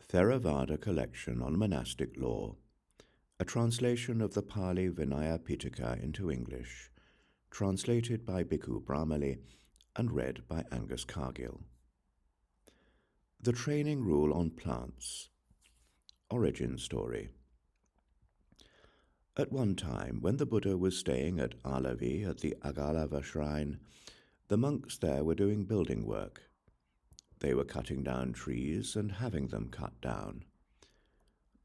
Theravada collection on monastic law, a translation of the Pali Vinaya Pitaka into English, translated by Bhikkhu Brahmali and read by Angus Cargill. The training rule on plants. Origin story. At one time, when the Buddha was staying at Alavi at the Agalava shrine, the monks there were doing building work. They were cutting down trees and having them cut down.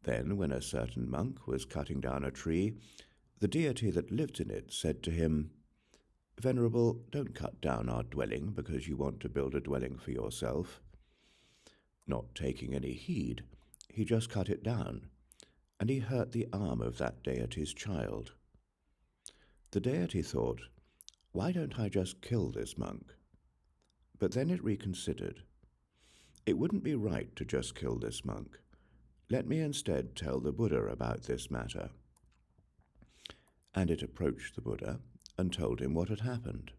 Then, when a certain monk was cutting down a tree, the deity that lived in it said to him, "Venerable, don't cut down our dwelling because you want to build a dwelling for yourself." Not taking any heed, he just cut it down, and he hurt the arm of that deity's child. The deity thought, "Why don't I just kill this monk?" But then it reconsidered. It wouldn't be right to just kill this monk. Let me instead tell the Buddha about this matter. And it approached the Buddha and told him what had happened.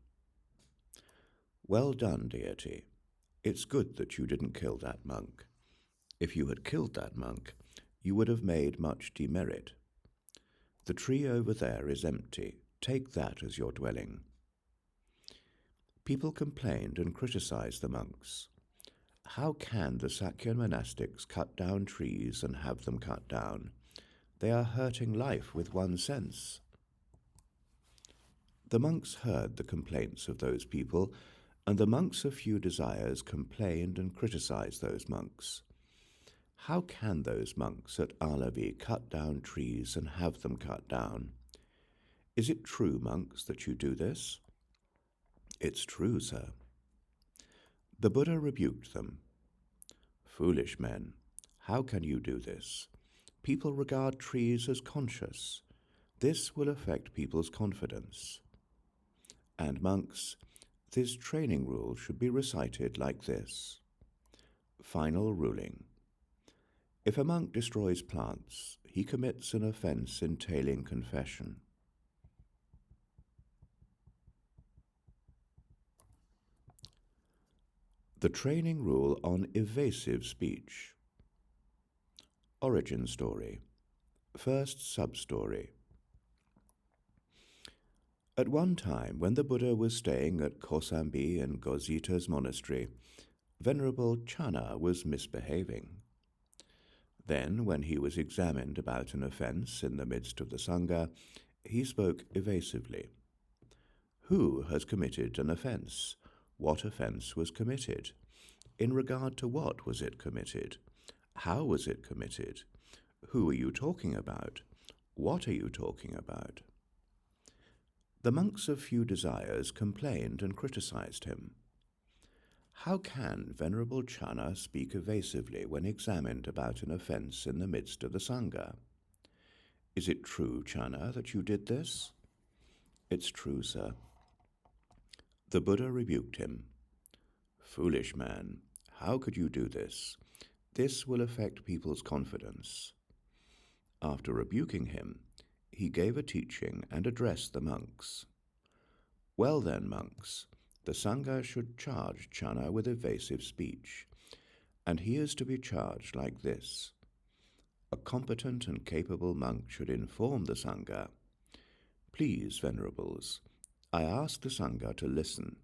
"Well done, deity. It's good that you didn't kill that monk. If you had killed that monk, you would have made much demerit. The tree over there is empty. Take that as your dwelling." People complained and criticized the monks. How can the Sakya monastics cut down trees and have them cut down? They are hurting life with one sense. The monks heard the complaints of those people, and the monks of few desires complained and criticized those monks. How can those monks at Alavi cut down trees and have them cut down? Is it true, monks, that you do this? It's true, sir. The Buddha rebuked them. "Foolish men, how can you do this? People regard trees as conscious. This will affect people's confidence. And monks, this training rule should be recited like this. Final ruling. If a monk destroys plants, he commits an offense entailing confession. The training rule on evasive speech. Origin story. First sub-story. At one time, when the Buddha was staying at Kosambi in Gozita's monastery, Venerable Channa was misbehaving. Then, when he was examined about an offense in the midst of the sangha, he spoke evasively. "Who has committed an offense? What offense was committed? In regard to what was it committed? How was it committed? Who are you talking about? What are you talking about?" The monks of few desires complained and criticized him. How can Venerable Channa speak evasively when examined about an offense in the midst of the sangha? Is it true, Channa, that you did this? It's true, sir. The Buddha rebuked him. "Foolish man, how could you do this? This will affect people's confidence." After rebuking him, he gave a teaching and addressed the monks. "Well then, monks, the sangha should charge Channa with evasive speech, and he is to be charged like this. A competent and capable monk should inform the sangha, 'Please, venerables, I ask the sangha to listen.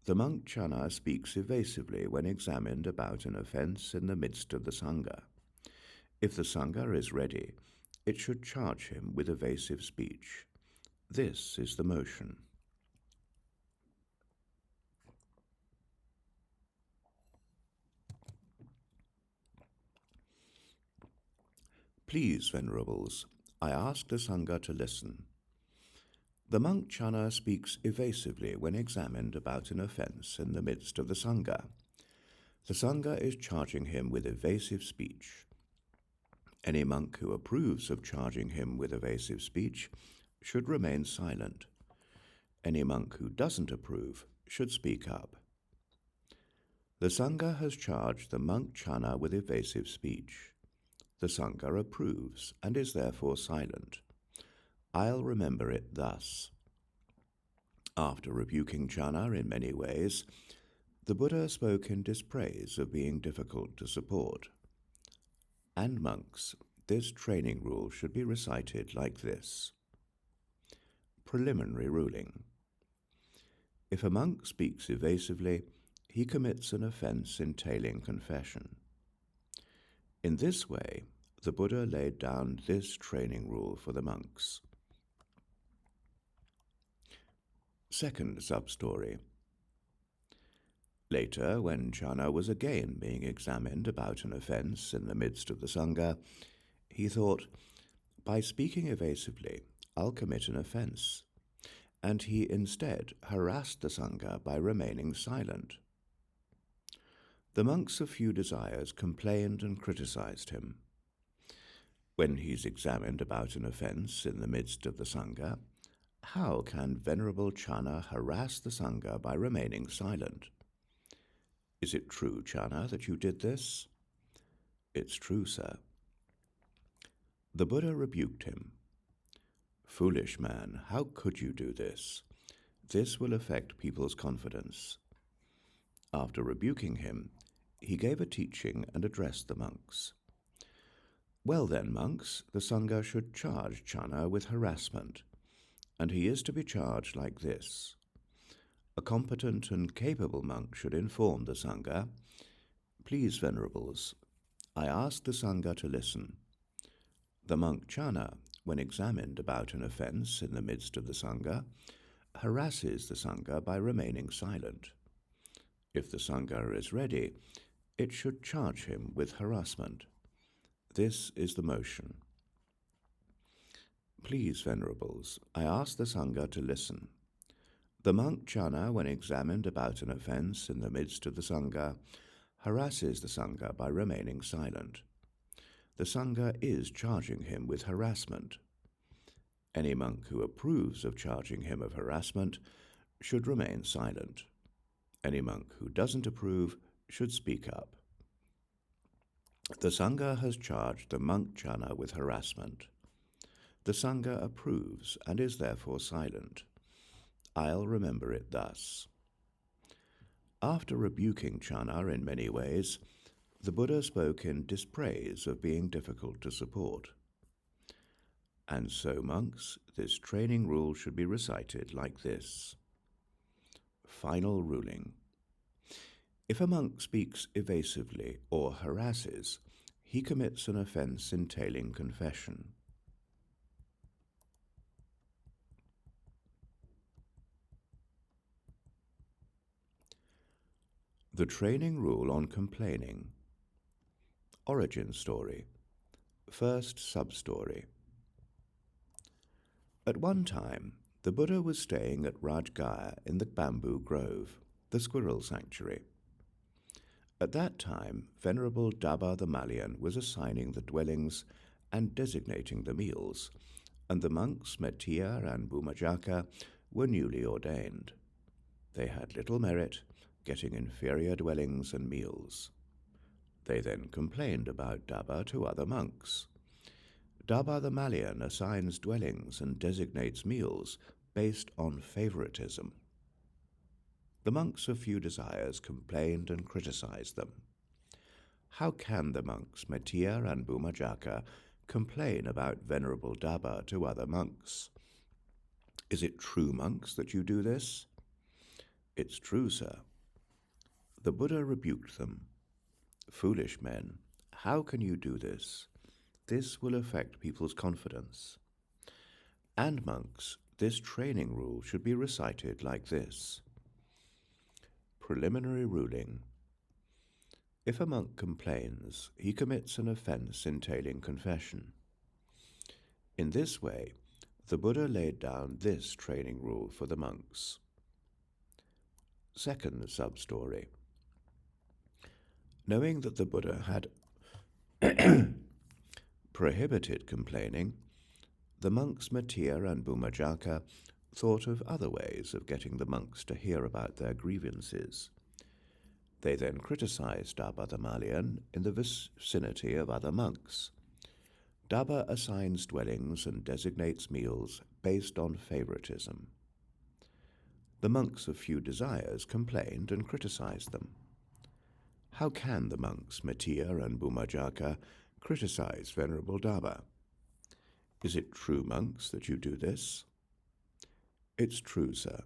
The monk Channa speaks evasively when examined about an offense in the midst of the sangha. If the sangha is ready, it should charge him with evasive speech. This is the motion.'" "Please, venerables, I ask the sangha to listen. The monk Channa speaks evasively when examined about an offense in the midst of the sangha. The sangha is charging him with evasive speech. Any monk who approves of charging him with evasive speech should remain silent. Any monk who doesn't approve should speak up. The sangha has charged the monk Channa with evasive speech. The sangha approves and is therefore silent. I'll remember it thus." After rebuking Channa in many ways, the Buddha spoke in dispraise of being difficult to support. And monks, this training rule should be recited like this. Preliminary ruling. If a monk speaks evasively, he commits an offense entailing confession. In this way, the Buddha laid down this training rule for the monks. Second sub-story. Later, when Channa was again being examined about an offense in the midst of the sangha, he thought, by speaking evasively, I'll commit an offense. And he instead harassed the sangha by remaining silent. The monks of few desires complained and criticized him. When he's examined about an offense in the midst of the sangha, how can Venerable Channa harass the sangha by remaining silent? Is it true, Channa, that you did this? It's true, sir. The Buddha rebuked him. Foolish man, how could you do this? This will affect people's confidence. After rebuking him, he gave a teaching and addressed the monks. Well then, monks, the sangha should charge Channa with harassment, and he is to be charged like this. A competent and capable monk should inform the sangha, please, venerables, I ask the sangha to listen. The monk Channa, when examined about an offense in the midst of the sangha, harasses the sangha by remaining silent. If the sangha is ready, it should charge him with harassment. This is the motion. Please, venerables, I ask the sangha to listen. The monk Channa, when examined about an offense in the midst of the sangha, harasses the sangha by remaining silent. The sangha is charging him with harassment. Any monk who approves of charging him of harassment should remain silent. Any monk who doesn't approve should speak up. The sangha has charged the monk Channa with harassment. The sangha approves and is therefore silent. I'll remember it thus. After rebuking Channa in many ways, the Buddha spoke in dispraise of being difficult to support. And so, monks, this training rule should be recited like this. Final ruling. If a monk speaks evasively or harasses, he commits an offense entailing confession. The training rule on complaining. Origin story. First sub-story. At one time, the Buddha was staying at Rajgaya in the bamboo grove, the squirrel sanctuary. At that time, Venerable Dabba the Malian was assigning the dwellings and designating the meals, and the monks Sammatīya and Bhumajaka were newly ordained. They had little merit, getting inferior dwellings and meals. They then complained about Dabba to other monks. Dabba the Malian assigns dwellings and designates meals based on favoritism. The monks of few desires complained and criticized them. How can the monks Sammatīya and Bhumajaka complain about Venerable Dabba to other monks? Is it true, monks, that you do this? It's true, sir. The Buddha rebuked them. Foolish men, how can you do this? This will affect people's confidence. And monks, this training rule should be recited like this. Preliminary ruling. If a monk complains, he commits an offense entailing confession. In this way, the Buddha laid down this training rule for the monks. Second sub-story. Knowing that the Buddha had prohibited complaining, the monks Sammatīya and Bhumajaka thought of other ways of getting the monks to hear about their grievances. They then criticized Dabba the Malian in the vicinity of other monks. Dabba assigns dwellings and designates meals based on favoritism. The monks of few desires complained and criticized them. How can the monks Sammatīya and Bhumajaka criticized Venerable Dharma. Is it true, monks, that you do this? It's true, sir.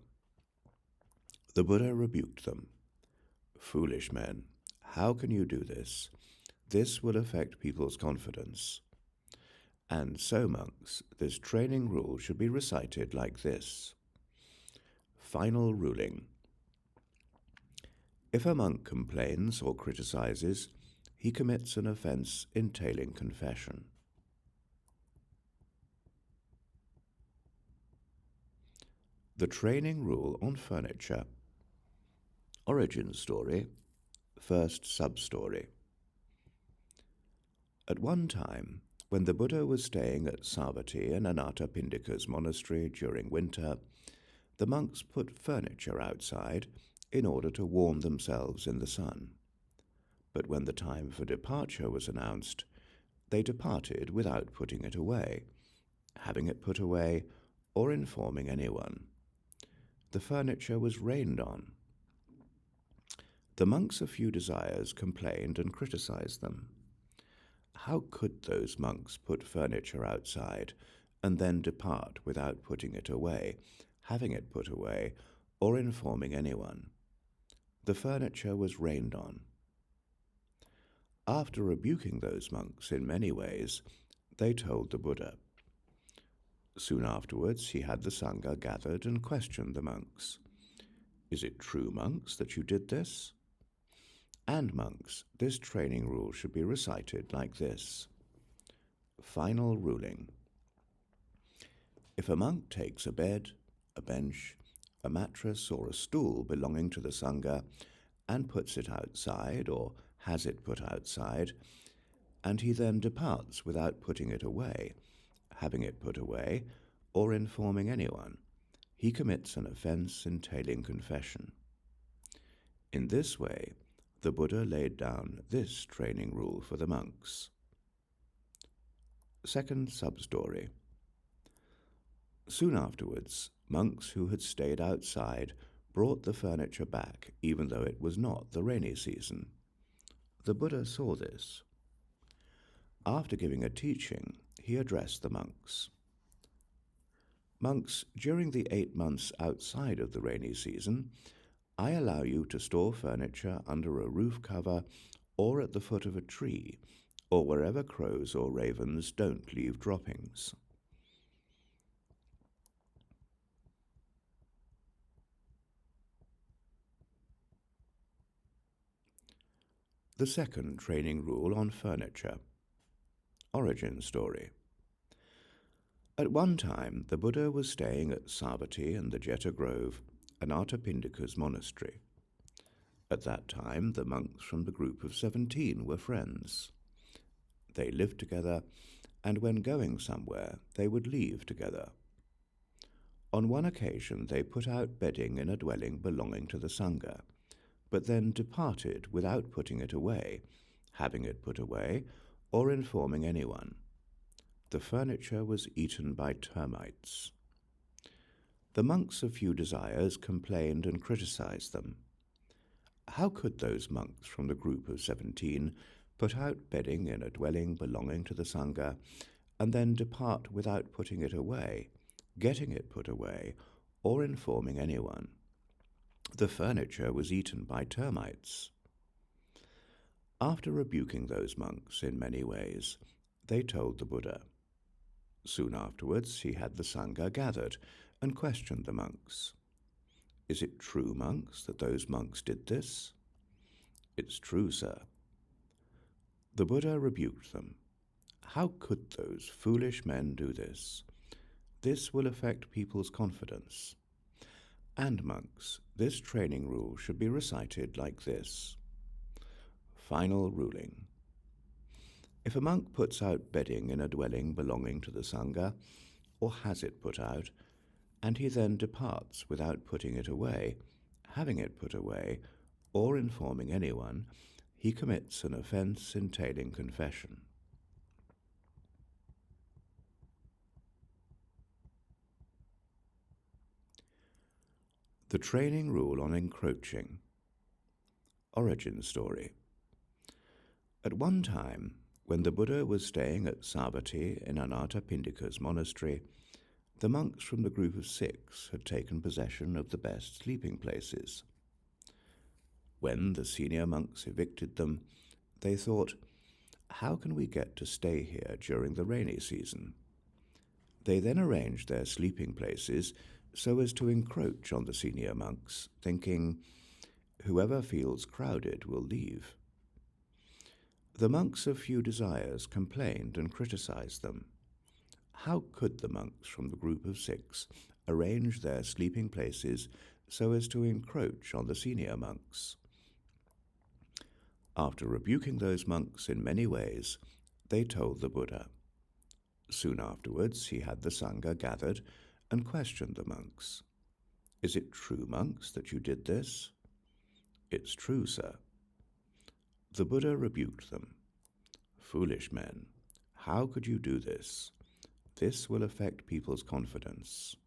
The Buddha rebuked them. Foolish men, how can you do this? This will affect people's confidence. And so, monks, this training rule should be recited like this. Final ruling. If a monk complains or criticizes, he commits an offense entailing confession. The training rule on furniture. Origin story. First sub-story. At one time, when the Buddha was staying at Sammatīya in Anathapindika's monastery during winter, the monks put furniture outside in order to warm themselves in the sun. But when the time for departure was announced, they departed without putting it away, having it put away, or informing anyone. The furniture was rained on. The monks of few desires complained and criticized them. How could those monks put furniture outside and then depart without putting it away, having it put away, or informing anyone? The furniture was rained on. After rebuking those monks in many ways, they told the Buddha. Soon afterwards he had the sangha gathered and questioned the monks. Is it true, monks, that you did this? And monks, this training rule should be recited like this. Final ruling. If a monk takes a bed, a bench, a mattress, or a stool belonging to the sangha and puts it outside or has it put outside, and he then departs without putting it away, having it put away, or informing anyone, he commits an offense entailing confession. In this way, the Buddha laid down this training rule for the monks. Second sub-story. Soon afterwards, monks who had stayed outside brought the furniture back, even though it was not the rainy season. The Buddha saw this. After giving a teaching, he addressed the monks. Monks, during the 8 months outside of the rainy season, I allow you to store furniture under a roof cover or at the foot of a tree, or wherever crows or ravens don't leave droppings. The second training rule on furniture. Origin story. At one time, the Buddha was staying at Savatthi in the Jeta Grove, Anathapindika's monastery. At that time, the monks from the group of 17 were friends. They lived together, and when going somewhere, they would leave together. On one occasion, they put out bedding in a dwelling belonging to the sangha, but then departed without putting it away, having it put away, or informing anyone. The furniture was eaten by termites. The monks of few desires complained and criticized them. How could those monks from the group of 17 put out bedding in a dwelling belonging to the sangha, and then depart without putting it away, getting it put away, or informing anyone? The furniture was eaten by termites. After rebuking those monks in many ways, they told the Buddha. Soon afterwards he had the sangha gathered and questioned the monks. Is it true, monks, that those monks did this? It's true, sir. The Buddha rebuked them. How could those foolish men do this? This will affect people's confidence. And monks, this training rule should be recited like this. Final ruling. If a monk puts out bedding in a dwelling belonging to the sangha, or has it put out, and he then departs without putting it away, having it put away, or informing anyone, he commits an offense entailing confession. The training rule on encroaching. Origin story. At one time, When the Buddha was staying at Savatthi in Anathapindika's monastery, the monks from the group of 6 had taken possession of the best sleeping places. When the senior monks evicted them, they thought, "How can we get to stay here during the rainy season?" They then arranged their sleeping places so as to encroach on the senior monks, thinking, "Whoever feels crowded will leave." The monks of few desires complained and criticized them. How could the monks from the group of 6 arrange their sleeping places so as to encroach on the senior monks? After rebuking those monks in many ways, they told the Buddha. Soon afterwards, he had the sangha gathered and questioned the monks. "Is it true, monks, that you did this?" "It's true, sir." The Buddha rebuked them. "Foolish men, how could you do this? This will affect people's confidence.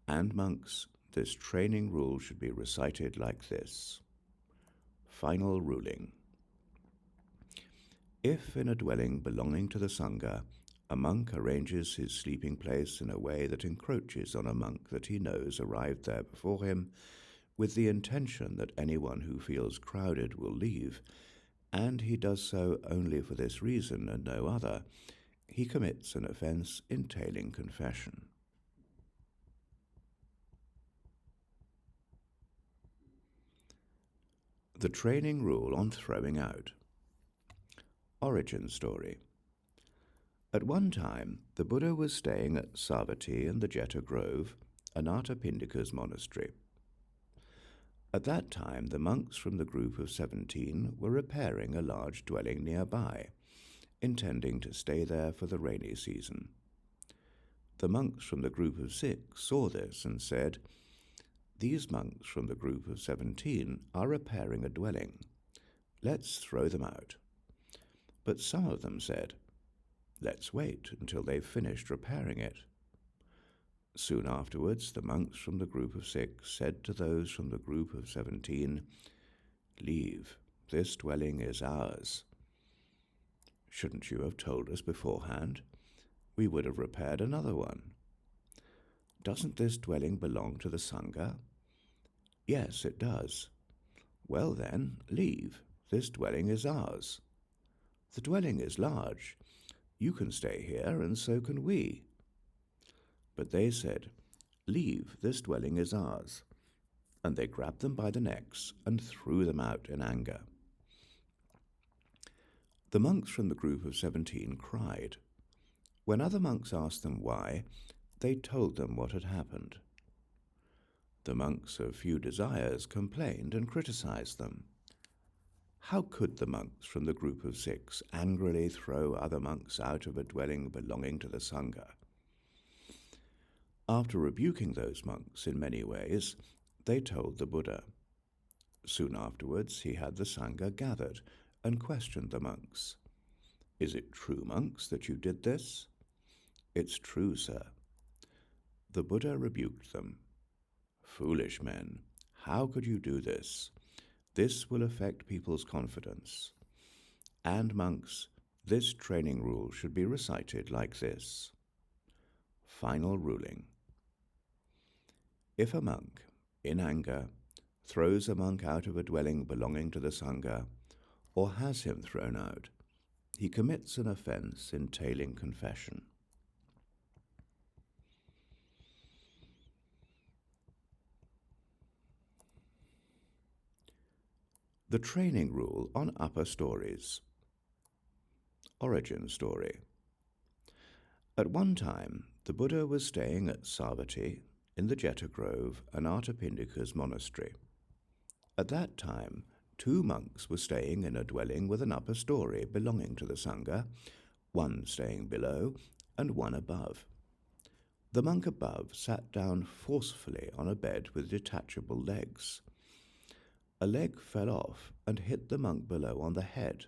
And monks, this training rule should be recited like this. Final ruling. If in a dwelling belonging to the sangha, a monk arranges his sleeping place in a way that encroaches on a monk that he knows arrived there before him, with the intention that anyone who feels crowded will leave, and he does so only for this reason and no other, he commits an offense entailing confession." The training rule on throwing out. Origin story. At one time, the Buddha was staying at Savatthi in the Jeta Grove, Anathapindika's monastery. At that time, the monks from the group of 17 were repairing a large dwelling nearby, intending to stay there for the rainy season. The monks from the group of 6 saw this and said, "These monks from the group of 17 are repairing a dwelling. Let's throw them out." But some of them said, "Let's wait until they've finished repairing it." Soon afterwards, the monks from the group of 6 said to those from the group of 17, "Leave, this dwelling is ours." "Shouldn't you have told us beforehand? We would have repaired another one." "Doesn't this dwelling belong to the sangha?" "Yes, it does." "Well then, leave, this dwelling is ours." "The dwelling is large. You can stay here, and so can we." But they said, "Leave, this dwelling is ours." And they grabbed them by the necks and threw them out in anger. The monks from the group of 17 cried. When other monks asked them why, they told them what had happened. The monks of few desires complained and criticized them. How could the monks from the group of 6 angrily throw other monks out of a dwelling belonging to the sangha? After rebuking those monks in many ways, they told the Buddha. Soon afterwards, he had the sangha gathered and questioned the monks. "Is it true, monks, that you did this?" "It's true, sir." The Buddha rebuked them. "Foolish men, how could you do this? This will affect people's confidence. And monks, this training rule should be recited like this. Final ruling. If a monk, in anger, throws a monk out of a dwelling belonging to the sangha, or has him thrown out, he commits an offense entailing confession. The training rule on upper stories. Origin story. At one time, the Buddha was staying at Savatthi in the Jeta Grove, Anathapindika's monastery. At that time, 2 monks were staying in a dwelling with an upper story belonging to the sangha, one staying below and one above. The monk above sat down forcefully on a bed with detachable legs. A leg fell off and hit the monk below on the head.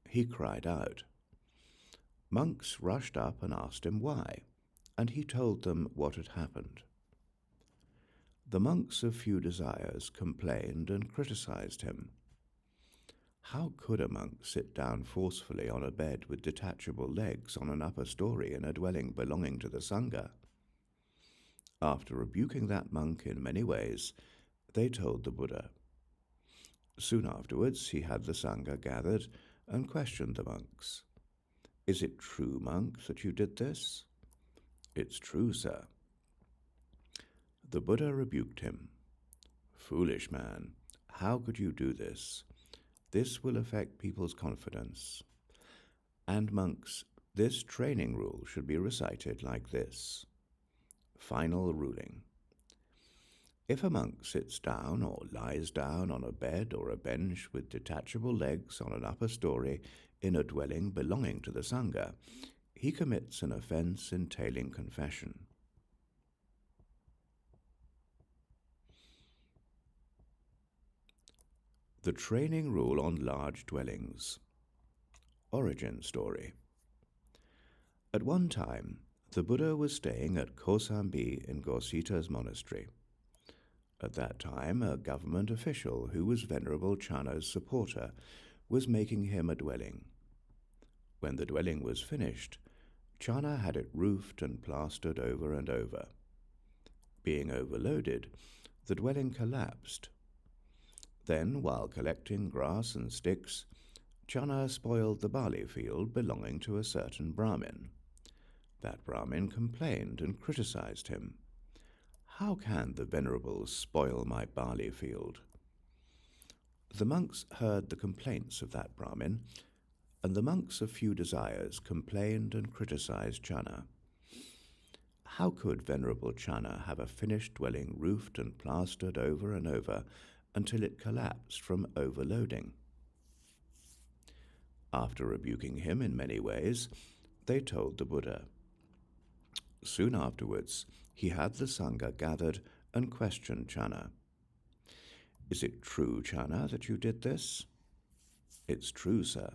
He cried out. Monks rushed up and asked him why, and he told them what had happened. The monks of few desires complained and criticized him. How could a monk sit down forcefully on a bed with detachable legs on an upper story in a dwelling belonging to the sangha? After rebuking that monk in many ways, they told the Buddha. Soon afterwards, he had the sangha gathered and questioned the monks. Is it true, monk, that you did this? It's true, sir. The Buddha rebuked him. Foolish man, how could you do this? This will affect people's confidence. And monks, this training rule should be recited like this. Final ruling. If a monk sits down or lies down on a bed or a bench with detachable legs on an upper story in a dwelling belonging to the sangha, he commits an offence entailing confession. The training rule on large dwellings. Origin story. At one time, the Buddha was staying at Kāśyapīya in Gosita's monastery. At that time, a government official who was Venerable Channa's supporter was making him a dwelling. When the dwelling was finished, Channa had it roofed and plastered over and over. Being overloaded, the dwelling collapsed. Then, while collecting grass and sticks, Channa spoiled the barley field belonging to a certain Brahmin. That Brahmin complained and criticized him. How can the venerables spoil my barley field? The monks heard the complaints of that Brahmin, and the monks of few desires complained and criticized Channa. How could Venerable Channa have a finished dwelling roofed and plastered over and over until it collapsed from overloading? After rebuking him in many ways, they told the Buddha. Soon afterwards, he had the sangha gathered and questioned Channa. Is it true, Channa, that you did this? It's true, sir.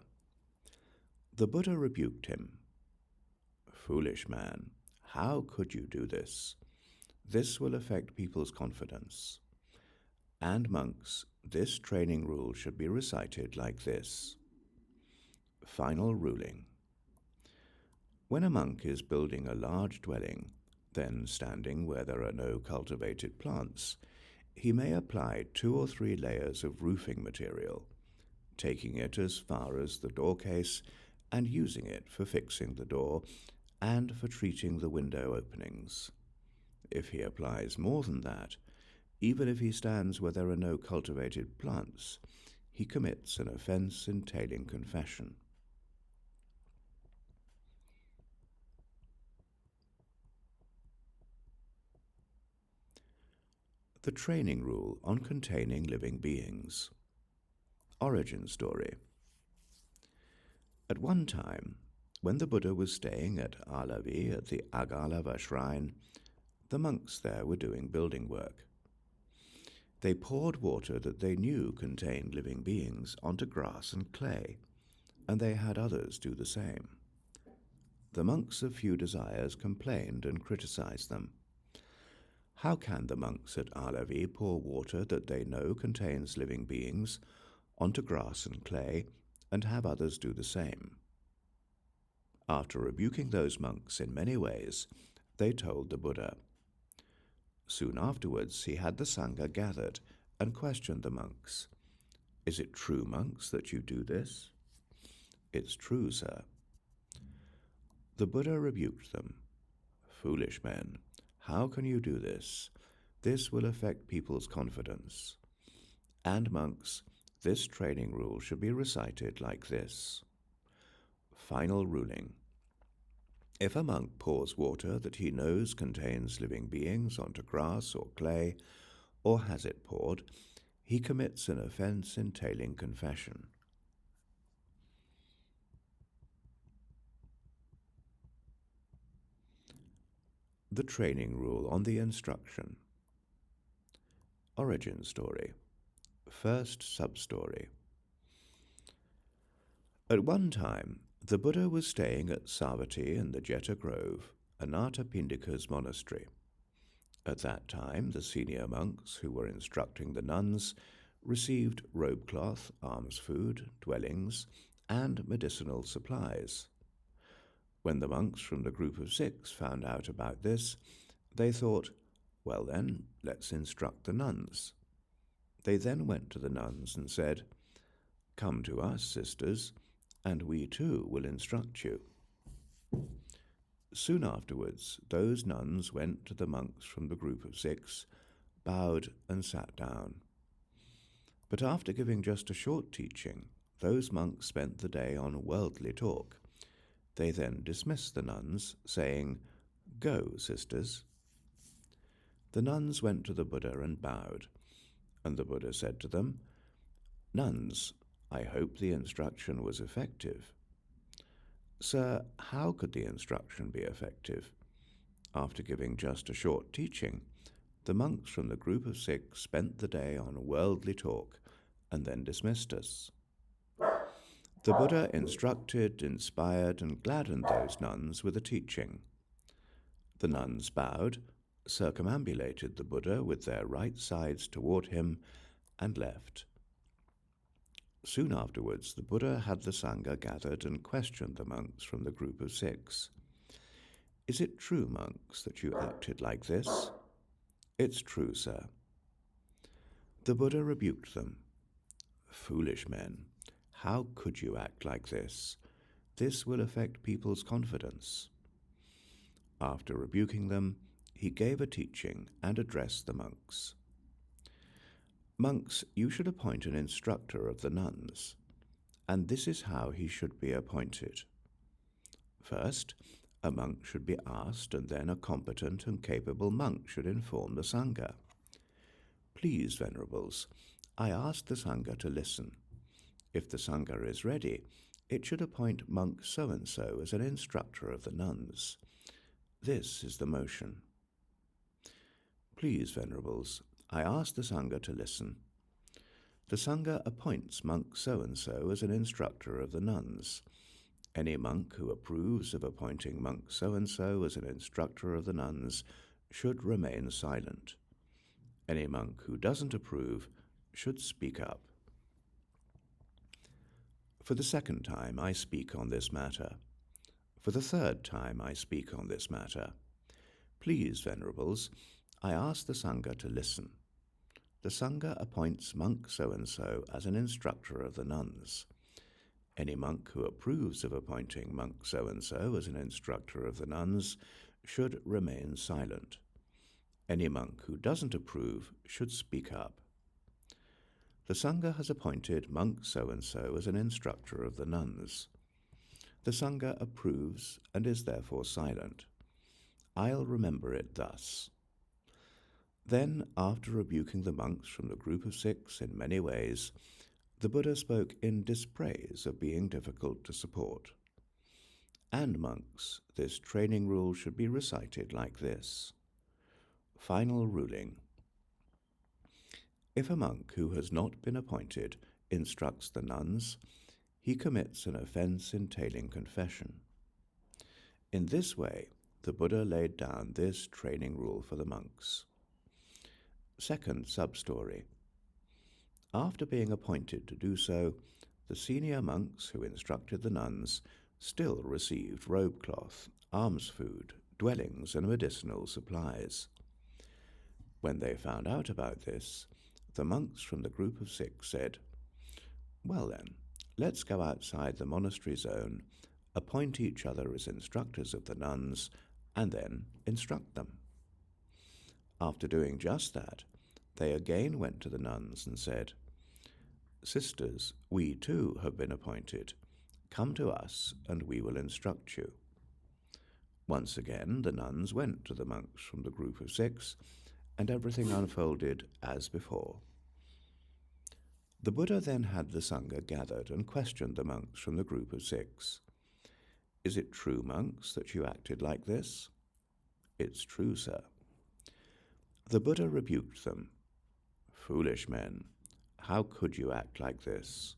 The Buddha rebuked him. Foolish man, how could you do this? This will affect people's confidence. And monks, this training rule should be recited like this. Final ruling. When a monk is building a large dwelling, then standing where there are no cultivated plants, he may apply 2 or 3 layers of roofing material, taking it as far as the door case and using it for fixing the door and for treating the window openings. If he applies more than that, even if he stands where there are no cultivated plants, he commits an offence entailing confession. The training rule on containing living beings. Origin story. At one time, when the Buddha was staying at Alavi at the Agalava shrine, the monks there were doing building work. They poured water that they knew contained living beings onto grass and clay, and they had others do the same. The monks of few desires complained and criticized them. How can the monks at Alavi pour water that they know contains living beings onto grass and clay and have others do the same? After rebuking those monks in many ways, they told the Buddha. Soon afterwards, he had the sangha gathered and questioned the monks. Is it true, monks, that you do this? It's true, sir. The Buddha rebuked them. Foolish men, how can you do this? This will affect people's confidence. And monks, this training rule should be recited like this. Final ruling. If a monk pours water that he knows contains living beings onto grass or clay, or has it poured, he commits an offence entailing confession. The training rule on the instruction. Origin story. First sub-story. At one time, the Buddha was staying at Savatthi in the Jeta Grove, Anathapindika's monastery. At that time, the senior monks who were instructing the nuns received robe cloth, alms food, dwellings, and medicinal supplies. When the monks from the group of 6 found out about this, they thought, well then, let's instruct the nuns. They then went to the nuns and said, "Come to us, sisters, and we too will instruct you." Soon afterwards, those nuns went to the monks from the group of 6, bowed and sat down. But after giving just a short teaching, those monks spent the day on worldly talk. They then dismissed the nuns, saying, "Go, sisters." The nuns went to the Buddha and bowed, and the Buddha said to them, "Nuns, I hope the instruction was effective." "Sir, how could the instruction be effective? After giving just a short teaching, the monks from the group of 6 spent the day on worldly talk and then dismissed us." The Buddha instructed, inspired, and gladdened those nuns with a teaching. The nuns bowed, circumambulated the Buddha with their right sides toward him, and left. Soon afterwards, the Buddha had the sangha gathered and questioned the monks from the group of 6. "Is it true, monks, that you acted like this?" "It's true, sir." The Buddha rebuked them. "Foolish men, how could you act like this? This will affect people's confidence." After rebuking them, he gave a teaching and addressed the monks. "Monks, you should appoint an instructor of the nuns, and this is how he should be appointed. First, a monk should be asked, and then a competent and capable monk should inform the sangha. Please, venerables, I ask the sangha to listen. If the sangha is ready, it should appoint monk so-and-so as an instructor of the nuns. This is the motion. Please, venerables, I ask the sangha to listen. The sangha appoints monk so-and-so as an instructor of the nuns. Any monk who approves of appointing monk so-and-so as an instructor of the nuns should remain silent. Any monk who doesn't approve should speak up. For the second time I speak on this matter. For the third time I speak on this matter. Please, venerables, I ask the sangha to listen. The sangha appoints monk so-and-so as an instructor of the nuns. Any monk who approves of appointing monk so-and-so as an instructor of the nuns should remain silent. Any monk who doesn't approve should speak up. The sangha has appointed monk so-and-so as an instructor of the nuns. The sangha approves and is therefore silent. I'll remember it thus." Then, after rebuking the monks from the group of 6 in many ways, the Buddha spoke in dispraise of being difficult to support. "And monks, this training rule should be recited like this. Final ruling. If a monk who has not been appointed instructs the nuns, he commits an offense entailing confession. In this way, the Buddha laid down this training rule for the monks." Second sub-story. After being appointed to do so, the senior monks who instructed the nuns still received robe cloth, alms food, dwellings, and medicinal supplies. When they found out about this, the monks from the group of 6 said, "Well then, let's go outside the monastery zone, appoint each other as instructors of the nuns, and then instruct them." After doing just that, they again went to the nuns and said, "Sisters, we too have been appointed. Come to us, and we will instruct you." Once again, the nuns went to the monks from the group of 6, and everything unfolded as before. The Buddha then had the sangha gathered and questioned the monks from the group of 6. "Is it true, monks, that you acted like this?" "It's true, sir." The Buddha rebuked them. "Foolish men, how could you act like this?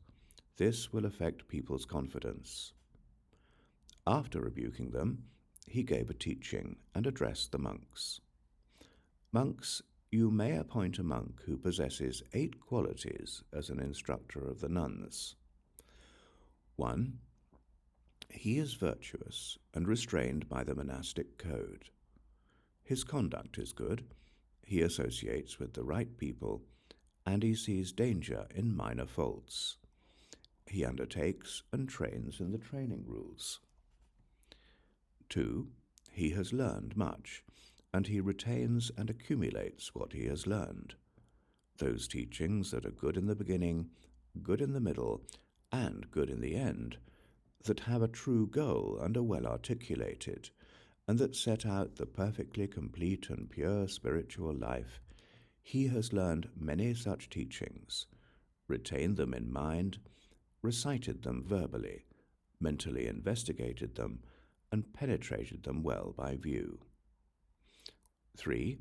This will affect people's confidence." After rebuking them, he gave a teaching and addressed the monks. "Monks, you may appoint a monk who possesses 8 qualities as an instructor of the nuns. 1. He is virtuous and restrained by the monastic code. His conduct is good, he associates with the right people, and he sees danger in minor faults. He undertakes and trains in the training rules. 2. He has learned much, and he retains and accumulates what he has learned. Those teachings that are good in the beginning, good in the middle, and good in the end, that have a true goal and are well articulated, and that set out the perfectly complete and pure spiritual life, he has learned many such teachings, retained them in mind, recited them verbally, mentally investigated them, and penetrated them well by view. 3.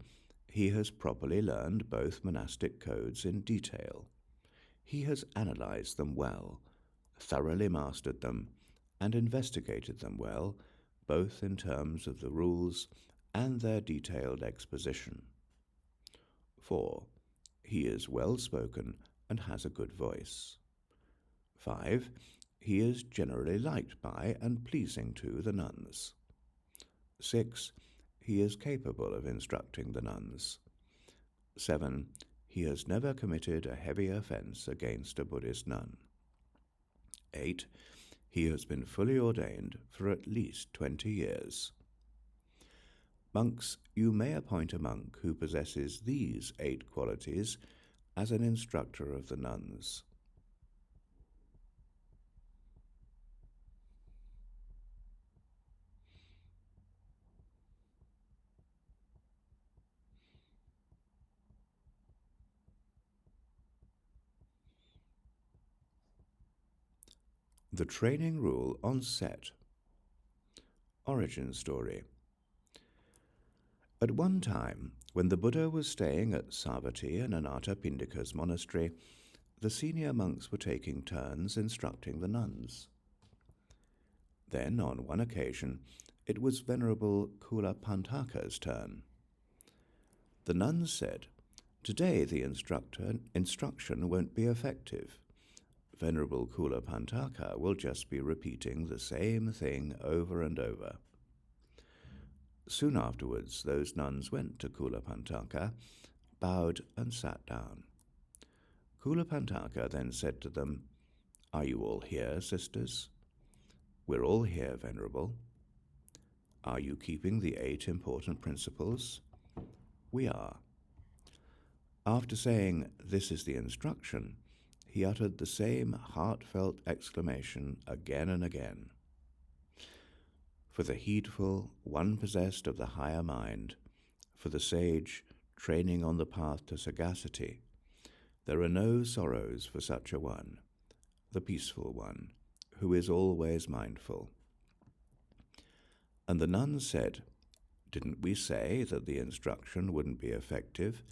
He has properly learned both monastic codes in detail. He has analyzed them well, thoroughly mastered them, and investigated them well, both in terms of the rules and their detailed exposition. 4. He is well-spoken and has a good voice. 5. He is generally liked by and pleasing to the nuns. 6. He is capable of instructing the nuns. 7. He has never committed a heavy offense against a Buddhist nun. 8. He has been fully ordained for at least 20 years. Monks, you may appoint a monk who possesses these 8 qualities as an instructor of the nuns. The training rule on set. Origin story. At one time, when the Buddha was staying at Savatthi and Anathapindika's monastery, the senior monks were taking turns instructing the nuns. Then, on one occasion, it was Venerable Kulapantaka's turn. The nuns said, "Today the instruction won't be effective. Venerable Kulapantaka will just be repeating the same thing over and over." Soon afterwards, those nuns went to Kulapantaka, bowed and sat down. Kulapantaka then said to them, "Are you all here, sisters?" "We're all here, Venerable." "Are you keeping the 8 important principles?" "We are." After saying, "This is the instruction," he uttered the same heartfelt exclamation again and again. For the heedful, one possessed of the higher mind, for the sage, training on the path to sagacity, there are no sorrows for such a one, the peaceful one, who is always mindful. And the nuns said, "Didn't we say that the instruction wouldn't be effective,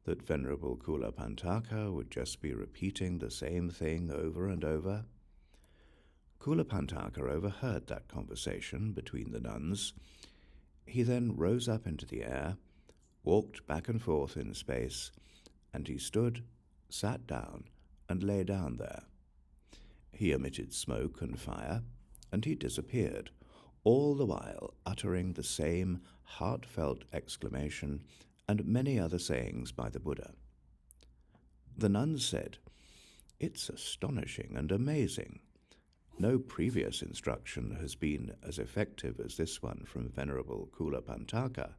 that Venerable Kulapantaka would just be repeating the same thing over and over?" Kulapantaka overheard that conversation between the nuns. He then rose up into the air, walked back and forth in space, and he stood, sat down, and lay down there. He emitted smoke and fire, and he disappeared, all the while uttering the same heartfelt exclamation and many other sayings by the Buddha. The nuns said, "It's astonishing and amazing. No previous instruction has been as effective as this one from Venerable Kulapantaka."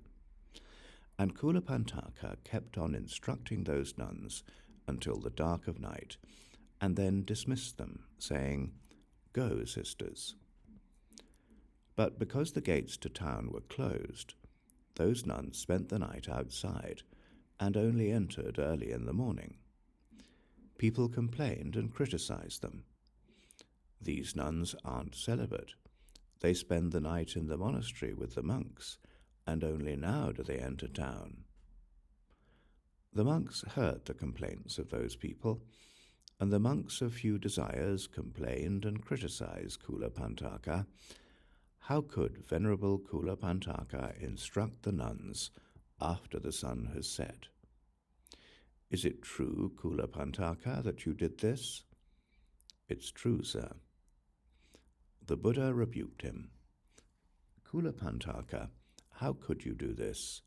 And Kulapantaka kept on instructing those nuns until the dark of night, and then dismissed them, saying, "Go, sisters." But because the gates to town were closed, those nuns spent the night outside and only entered early in the morning. People complained and criticized them. These nuns aren't celibate. They spend the night in the monastery with the monks, and only now do they enter town. The monks heard the complaints of those people, and the monks of few desires complained and criticized Kulapantaka. How could Venerable Kulapantaka instruct the nuns after the sun has set? Is it true, Kulapantaka, that you did this? It's true, sir. The Buddha rebuked him. Kulapantaka, how could you do this?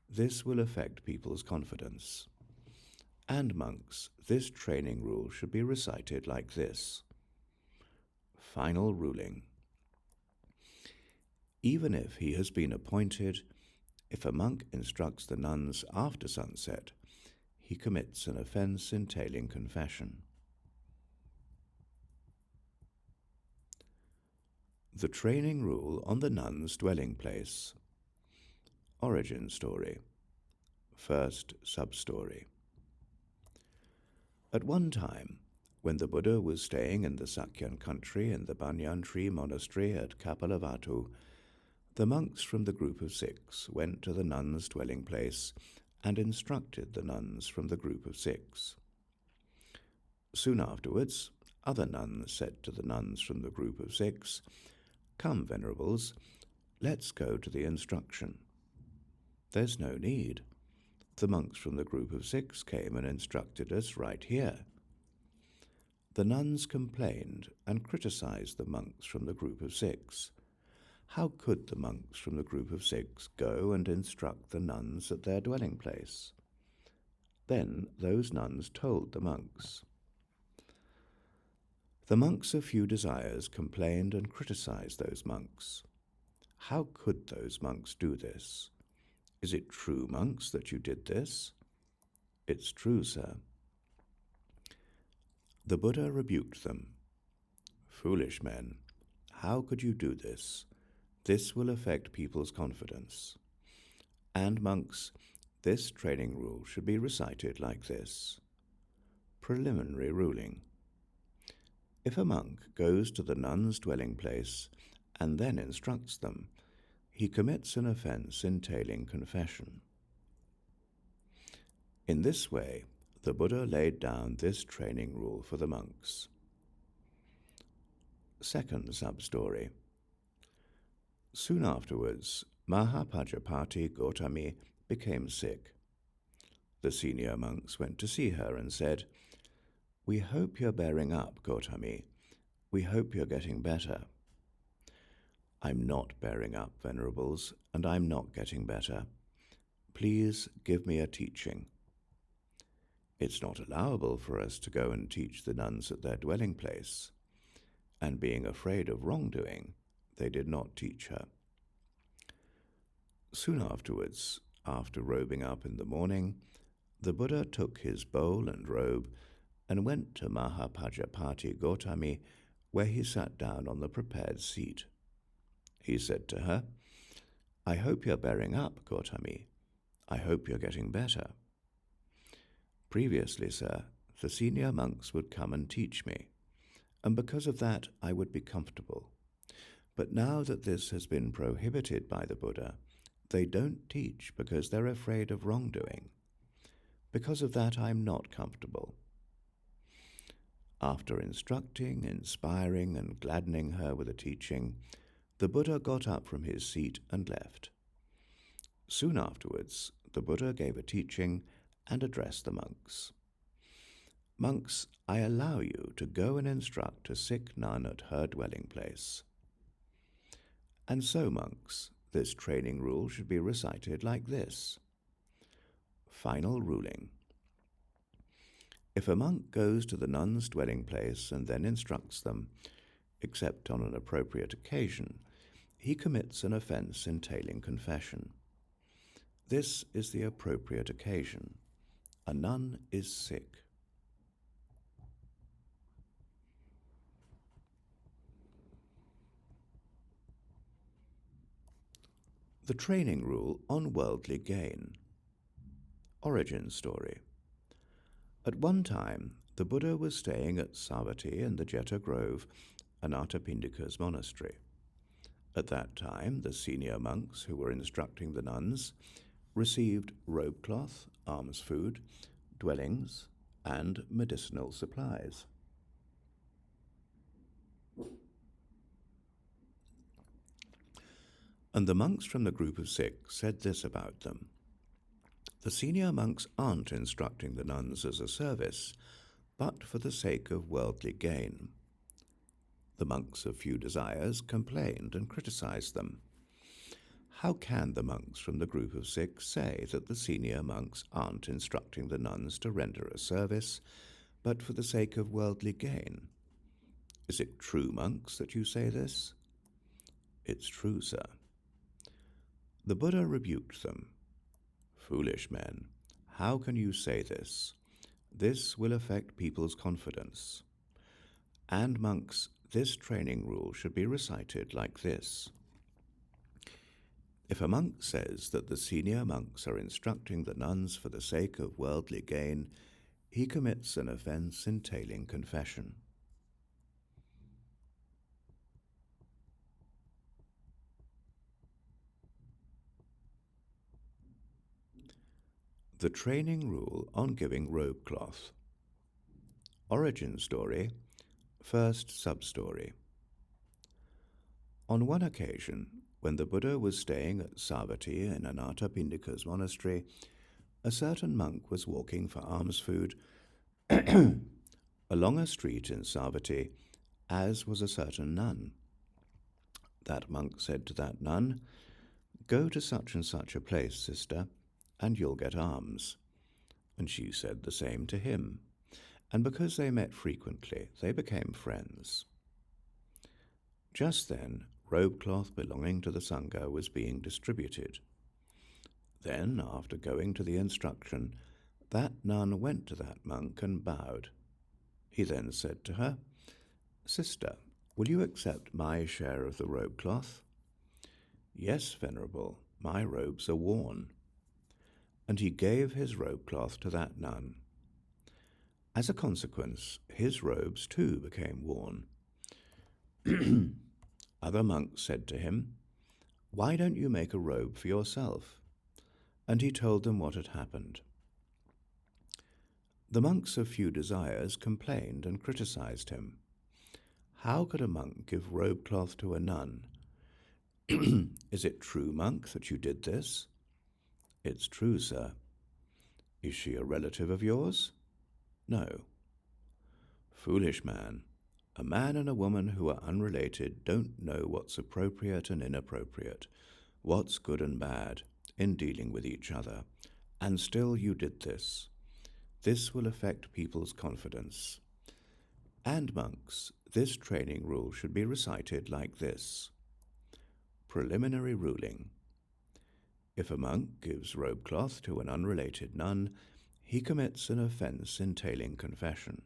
This will affect people's confidence. And monks, this training rule should be recited like this. Final ruling. Even if he has been appointed, if a monk instructs the nuns after sunset, he commits an offence entailing confession. The training rule on the nun's dwelling place. Origin story. First sub-story. At one time, when the Buddha was staying in the Sakyan country in the Banyan Tree Monastery at Kapilavatthu, the monks from the group of 6 went to the nuns' dwelling place and instructed the nuns from the group of 6. Soon afterwards, other nuns said to the nuns from the group of 6, "Come, venerables, let's go to the instruction." "There's no need. The monks from the group of 6 came and instructed us right here." The nuns complained and criticized the monks from the group of 6. How could the monks from the group of 6 go and instruct the nuns at their dwelling place? Then those nuns told the monks. The monks of few desires complained and criticized those monks. How could those monks do this? Is it true, monks, that you did this? It's true, sir. The Buddha rebuked them. Foolish men, how could you do this? This will affect people's confidence. And monks, this training rule should be recited like this. Preliminary ruling. If a monk goes to the nun's dwelling place and then instructs them, he commits an offence entailing confession. In this way, the Buddha laid down this training rule for the monks. Second sub-story. Soon afterwards, Mahāpajapati Gotami became sick. The senior monks went to see her and said, "We hope you're bearing up, Gotami. We hope you're getting better." "I'm not bearing up, venerables, and I'm not getting better. Please give me a teaching." It's not allowable for us to go and teach the nuns at their dwelling place, and being afraid of wrongdoing, they did not teach her. Soon afterwards, after robing up in the morning, the Buddha took his bowl and robe and went to Mahāpajapati Gotami, where he sat down on the prepared seat. He said to her, "I hope you're bearing up, Gotami. I hope you're getting better. Previously, sir, the senior monks would come and teach me, and because of that I would be comfortable. But now that this has been prohibited by the Buddha, they don't teach because they're afraid of wrongdoing. Because of that I'm not comfortable." After instructing, inspiring, and gladdening her with a teaching, the Buddha got up from his seat and left. Soon afterwards, the Buddha gave a teaching and addressed the monks. "Monks, I allow you to go and instruct a sick nun at her dwelling place." And so, monks, this training rule should be recited like this. Final ruling. If a monk goes to the nun's dwelling place and then instructs them, except on an appropriate occasion, he commits an offence entailing confession. This is the appropriate occasion. A nun is sick. The training rule on worldly gain. Origin story. At one time, the Buddha was staying at Savatthi in the Jeta Grove, Anathapindika's monastery. At that time, the senior monks who were instructing the nuns received robe cloth, alms food, dwellings, and medicinal supplies. And the monks from the group of 6 said this about them: The senior monks aren't instructing the nuns as a service, but for the sake of worldly gain. The monks of few desires complained and criticized them. How can the monks from the group of 6 say that the senior monks aren't instructing the nuns to render a service, but for the sake of worldly gain? Is it true, monks, that you say this? It's true, sir. The Buddha rebuked them. Foolish men, how can you say this? This will affect people's confidence. And monks, this training rule should be recited like this. If a monk says that the senior monks are instructing the nuns for the sake of worldly gain, he commits an offense entailing confession. The training rule on giving robe cloth. Origin story, first sub-story. On one occasion, when the Buddha was staying at Sammatīya in Anathapindika's monastery, a certain monk was walking for alms food along a street in Sammatīya, as was a certain nun. That monk said to that nun, "Go to such and such a place, sister, and you'll get alms." And she said the same to him, and because they met frequently, they became friends. Just then, robe cloth belonging to the sangha was being distributed. Then, after going to the instruction, that nun went to that monk and bowed. He then said to her, "Sister, will you accept my share of the robe cloth?" "Yes, Venerable, my robes are worn." And he gave his robe cloth to that nun. As a consequence, his robes too became worn. Other monks said to him, "Why don't you make a robe for yourself?" And he told them what had happened. The monks of few desires complained and criticized him. How could a monk give robe cloth to a nun? "Is it true, monk, that you did this?" "It's true, sir." "Is she a relative of yours?" "No." "Foolish man. A man and a woman who are unrelated don't know what's appropriate and inappropriate, what's good and bad, in dealing with each other, and still you did this. This will affect people's confidence. And monks, this training rule should be recited like this. Preliminary ruling. If a monk gives robe cloth to an unrelated nun, he commits an offense entailing confession.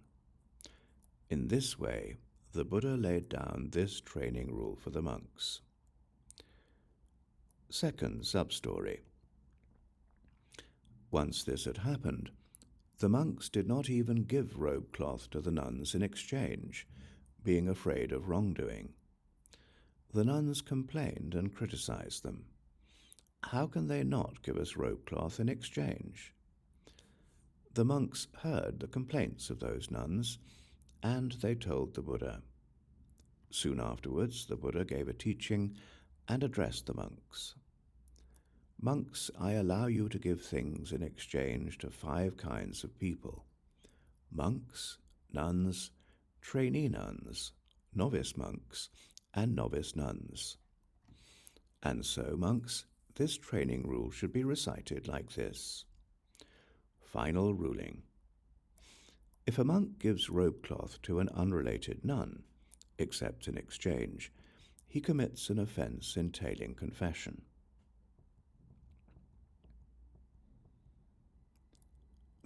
In this way, the Buddha laid down this training rule for the monks. Second sub-story. Once this had happened, the monks did not even give robe cloth to the nuns in exchange, being afraid of wrongdoing. The nuns complained and criticized them. How can they not give us robe cloth in exchange? The monks heard the complaints of those nuns, and they told the Buddha. Soon afterwards, the Buddha gave a teaching and addressed the monks. "Monks, I allow you to give things in exchange to 5 kinds of people: monks, nuns, trainee nuns, novice monks, and novice nuns. And so, monks, this training rule should be recited like this. Final ruling. If a monk gives robe cloth to an unrelated nun, except in exchange, he commits an offense entailing confession."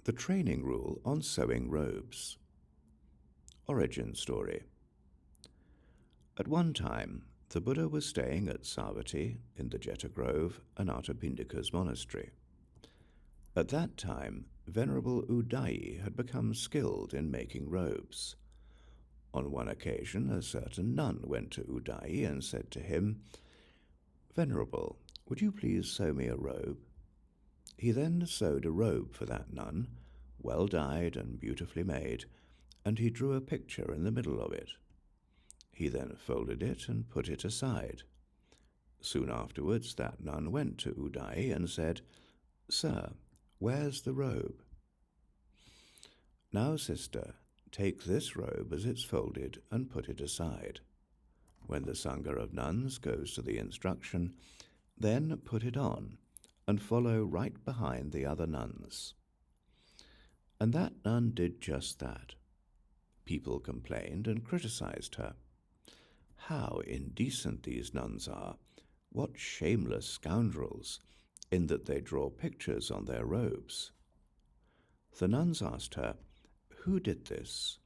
The training rule on sewing robes. Origin story. At one time, the Buddha was staying at Savatthi in the Jeta Grove, Anathapindika's monastery. At that time, Venerable Udayi had become skilled in making robes. On one occasion, a certain nun went to Udayi and said to him, "Venerable, would you please sew me a robe?" He then sewed a robe for that nun, well dyed and beautifully made, and he drew a picture in the middle of it. He then folded it and put it aside. Soon afterwards, that nun went to Udayi and said, "Sir, Where's the robe? Now, sister, take this robe as it's folded and put it aside. When the sangha of nuns goes to the instruction, then put it on and follow right behind the other nuns. And that nun did just that. People complained and criticized her. How indecent these nuns are! What shameless scoundrels, in that they draw pictures on their robes. The nuns asked her, "Who did this?"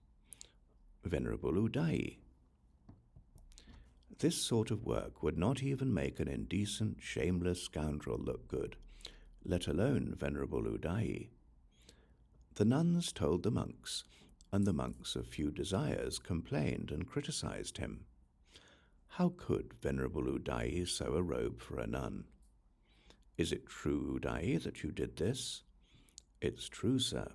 "Venerable Udai." This sort of work would not even make an indecent, shameless scoundrel look good, let alone Venerable Udai. The nuns told the monks, and the monks of few desires complained and criticized him. How could Venerable Udai sew a robe for a nun? "Is it true, Udai, that you did this?" "It's true, sir."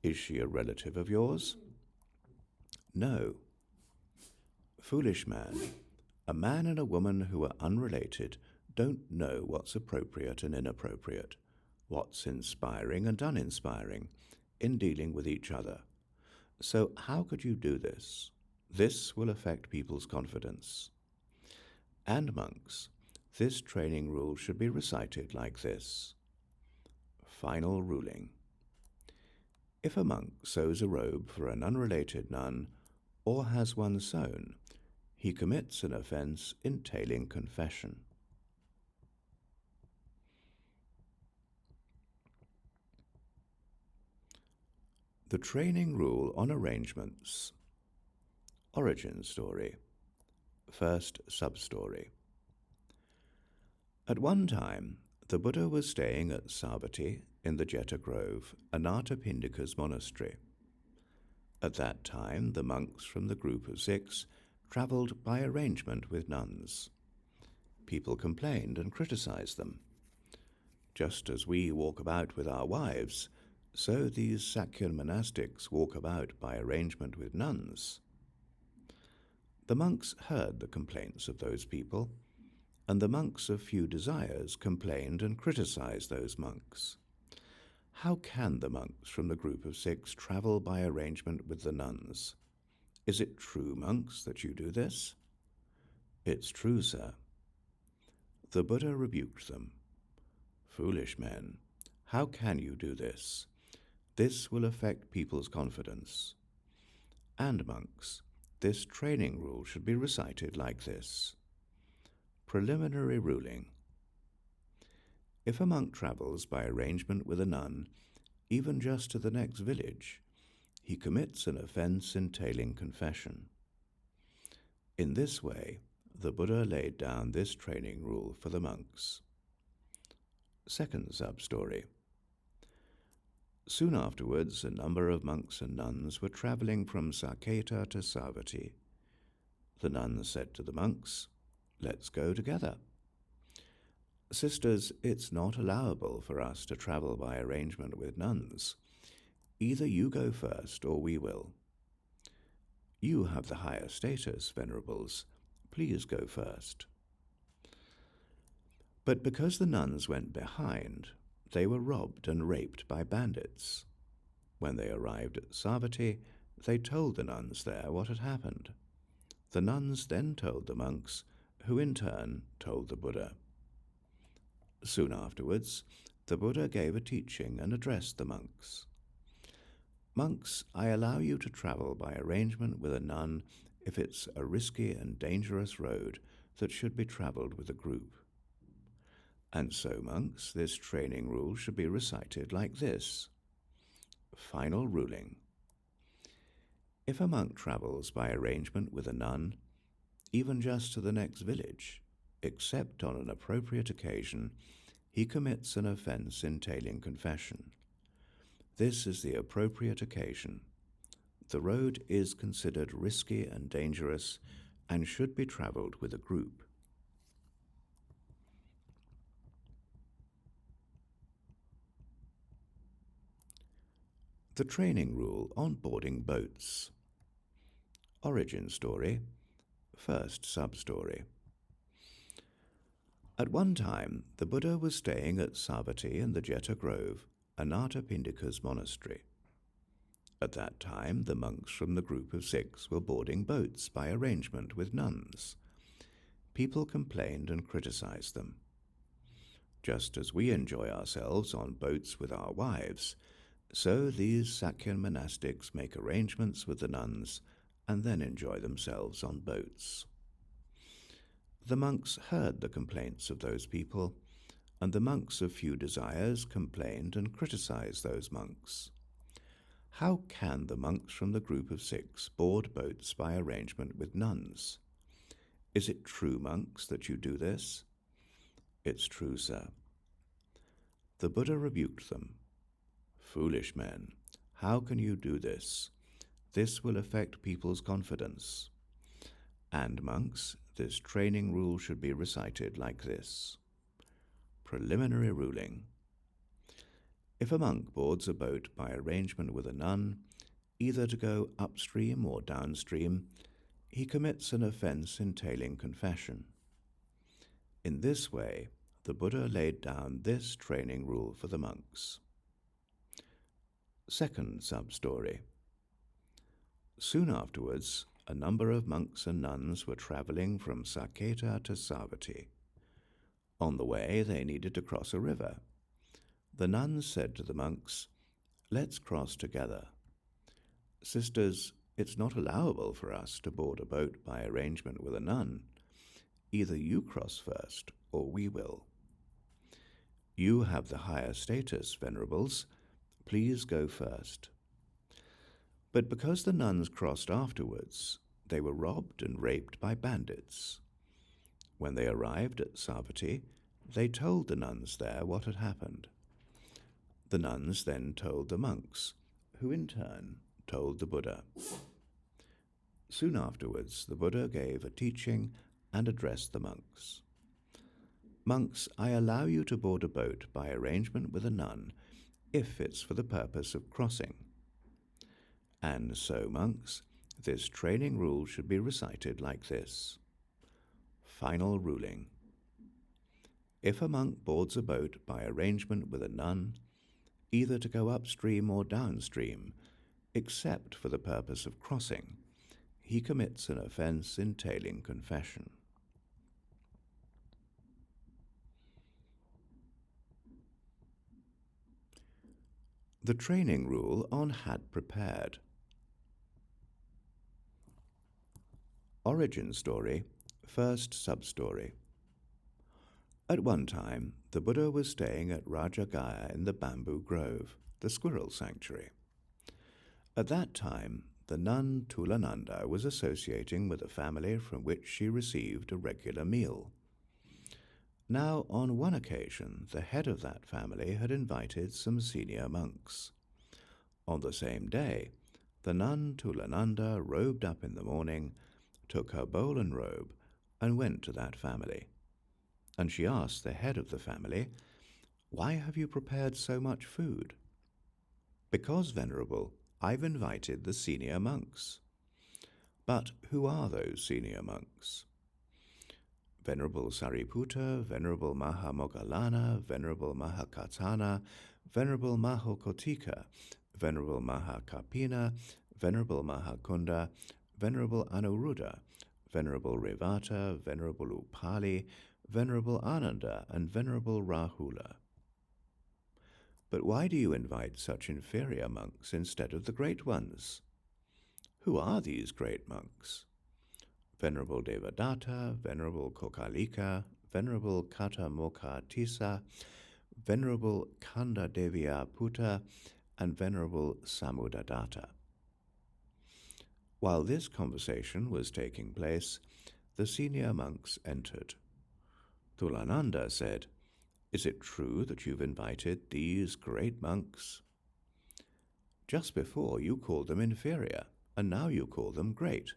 "Is she a relative of yours?" "No." "Foolish man, a man and a woman who are unrelated don't know what's appropriate and inappropriate, what's inspiring and uninspiring, in dealing with each other. So how could you do this? This will affect people's confidence. And monks, this training rule should be recited like this. Final ruling. If a monk sews a robe for an unrelated nun, or has one sewn, he commits an offense entailing confession. The training rule on arrangements. Origin story. First sub-story. At one time, the Buddha was staying at Savatthi in the Jeta Grove, Anathapindika's monastery. At that time, the monks from the group of 6 travelled by arrangement with nuns. People complained and criticized them. Just as we walk about with our wives, so these Sakyan monastics walk about by arrangement with nuns. The monks heard the complaints of those people, and the monks of few desires complained and criticized those monks. How can the monks from the group of 6 travel by arrangement with the nuns? Is it true, monks, that you do this? It's true, sir. The Buddha rebuked them. Foolish men, how can you do this? This will affect people's confidence. And monks, this training rule should be recited like this. Preliminary ruling. If a monk travels by arrangement with a nun, even just to the next village, he commits an offense entailing confession. In this way, the Buddha laid down this training rule for the monks. Second sub-story. Soon afterwards, a number of monks and nuns were travelling from Sakketa to Savatthi. The nuns said to the monks, "Let's go together." "Sisters, it's not allowable for us to travel by arrangement with nuns. Either you go first or we will." "You have the higher status, venerables. Please go first." But because the nuns went behind, they were robbed and raped by bandits. When they arrived at Savatthi, they told the nuns there what had happened. The nuns then told the monks, who in turn told the Buddha. Soon afterwards, the Buddha gave a teaching and addressed the monks. "Monks, I allow you to travel by arrangement with a nun if it's a risky and dangerous road that should be travelled with a group. And so, monks, this training rule should be recited like this. Final ruling. If a monk travels by arrangement with a nun, even just to the next village, except on an appropriate occasion, he commits an offense entailing confession. This is the appropriate occasion. The road is considered risky and dangerous and should be travelled with a group. The training rule on boarding boats. Origin story. First sub-story. At one time, the Buddha was staying at Savatthi in the Jeta Grove, Anathapindika's monastery. At that time, the monks from the group of 6 were boarding boats by arrangement with nuns. People complained and criticized them. Just as we enjoy ourselves on boats with our wives, so these Sakyan monastics make arrangements with the nuns and then enjoy themselves on boats. The monks heard the complaints of those people, and the monks of few desires complained and criticized those monks. How can the monks from the group of 6 board boats by arrangement with nuns? Is it true, monks, that you do this? It's true, sir. The Buddha rebuked them. Foolish men, how can you do this? This will affect people's confidence. And monks, this training rule should be recited like this. Preliminary ruling. If a monk boards a boat by arrangement with a nun, either to go upstream or downstream, he commits an offense entailing confession. In this way, the Buddha laid down this training rule for the monks. Second sub-story. Soon afterwards, a number of monks and nuns were traveling from Saketa to Savatthi. On the way, they needed to cross a river. The nuns said to the monks, "Let's cross together." "Sisters, it's not allowable for us to board a boat by arrangement with a nun. Either you cross first, or we will." "You have the higher status, venerables. Please go first." But because the nuns crossed afterwards, they were robbed and raped by bandits. When they arrived at Savatthi, they told the nuns there what had happened. The nuns then told the monks, who in turn told the Buddha. Soon afterwards, the Buddha gave a teaching and addressed the monks. "Monks, I allow you to board a boat by arrangement with a nun if it's for the purpose of crossing. And so, monks, this training rule should be recited like this. Final ruling. If a monk boards a boat by arrangement with a nun, either to go upstream or downstream, except for the purpose of crossing, he commits an offense entailing confession." The training rule on had prepared. Origin story, first sub-story. At one time, the Buddha was staying at Rajagaya in the bamboo grove, the squirrel sanctuary. At that time, the nun Tulananda was associating with a family from which she received a regular meal. Now, on one occasion, the head of that family had invited some senior monks. On the same day, the nun Tulananda robed up in the morning, took her bowl and robe, and went to that family. And she asked the head of the family, "Why have you prepared so much food?" "Because, Venerable, I've invited the senior monks." "But who are those senior monks?" "Venerable Sariputta, Venerable Mahamoggallana, Venerable Mahakatana, Venerable Mahokotika, Venerable Mahakapina, Venerable Mahakunda, Venerable Anuruddha, Venerable Revata, Venerable Upali, Venerable Ananda, and Venerable Rahula." "But why do you invite such inferior monks instead of the great ones?" "Who are these great monks?" "Venerable Devadatta, Venerable Kokalika, Venerable Katamokha Tissa, Venerable Kanda Devya Putta, and Venerable Samudadatta." While this conversation was taking place, the senior monks entered. Tulananda said, "Is it true that you've invited these great monks?" "Just before you called them inferior, and now you call them great."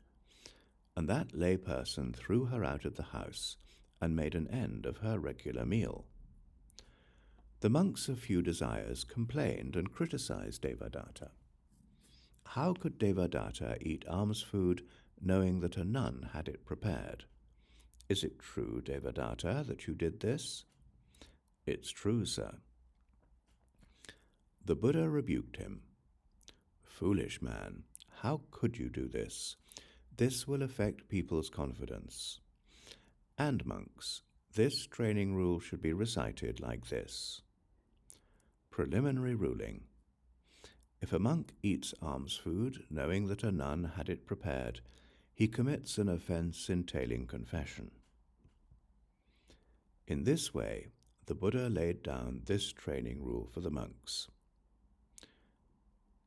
And that layperson threw her out of the house and made an end of her regular meal. The monks of few desires complained and criticized Devadatta. How could Devadatta eat alms food knowing that a nun had it prepared? Is it true, Devadatta, that you did this? It's true, sir. The Buddha rebuked him. Foolish man, how could you do this? This will affect people's confidence. And monks, this training rule should be recited like this. Preliminary ruling. If a monk eats alms food, knowing that a nun had it prepared, he commits an offense entailing confession. In this way, the Buddha laid down this training rule for the monks.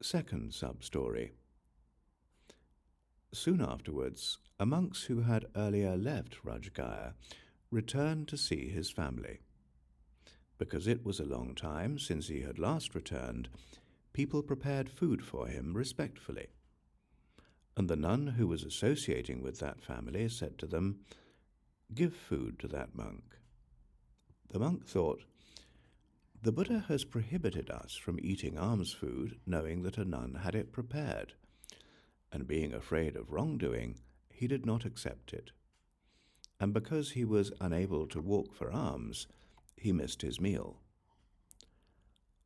Second sub-story. Soon afterwards, a monk who had earlier left Rajgaya returned to see his family. Because it was a long time since he had last returned, people prepared food for him respectfully. And the nun who was associating with that family said to them, "Give food to that monk." The monk thought, "The Buddha has prohibited us from eating alms food, knowing that a nun had it prepared." And being afraid of wrongdoing, he did not accept it. And because he was unable to walk for alms, he missed his meal.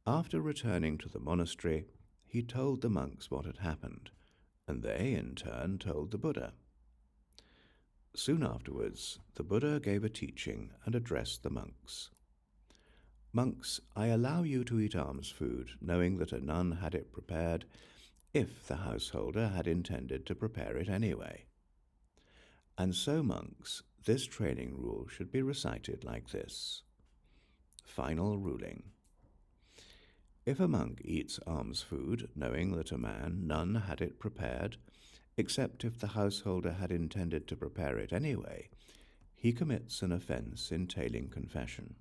After returning to the monastery, he told the monks what had happened, and they, in turn, told the Buddha. Soon afterwards, the Buddha gave a teaching and addressed the monks. "Monks, I allow you to eat alms food, knowing that a nun had it prepared, if the householder had intended to prepare it anyway. And so, monks, this training rule should be recited like this. Final ruling. If a monk eats alms food, knowing that a nun had it prepared, except if the householder had intended to prepare it anyway, he commits an offense entailing confession.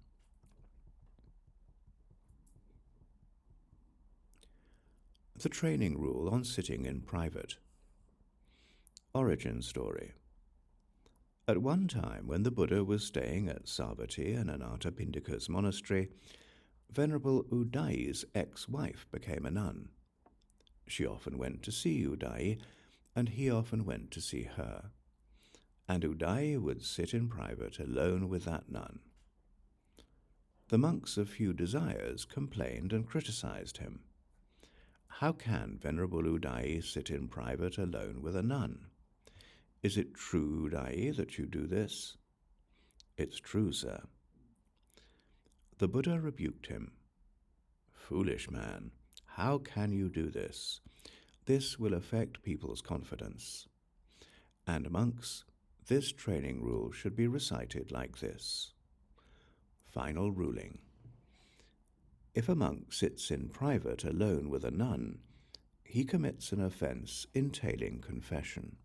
The training rule on sitting in private. Origin story. At one time, when the Buddha was staying at Sarvāstivāda in Anathapindika's monastery, Venerable Udai's ex-wife became a nun. She often went to see Udai, and he often went to see her. And Udai would sit in private alone with that nun. The monks of few desires complained and criticized him. How can Venerable Udai sit in private alone with a nun? Is it true, Udai, that you do this? It's true, sir. The Buddha rebuked him. Foolish man, how can you do this? This will affect people's confidence. And monks, this training rule should be recited like this. Final ruling. If a monk sits in private alone with a nun, he commits an offense entailing confession.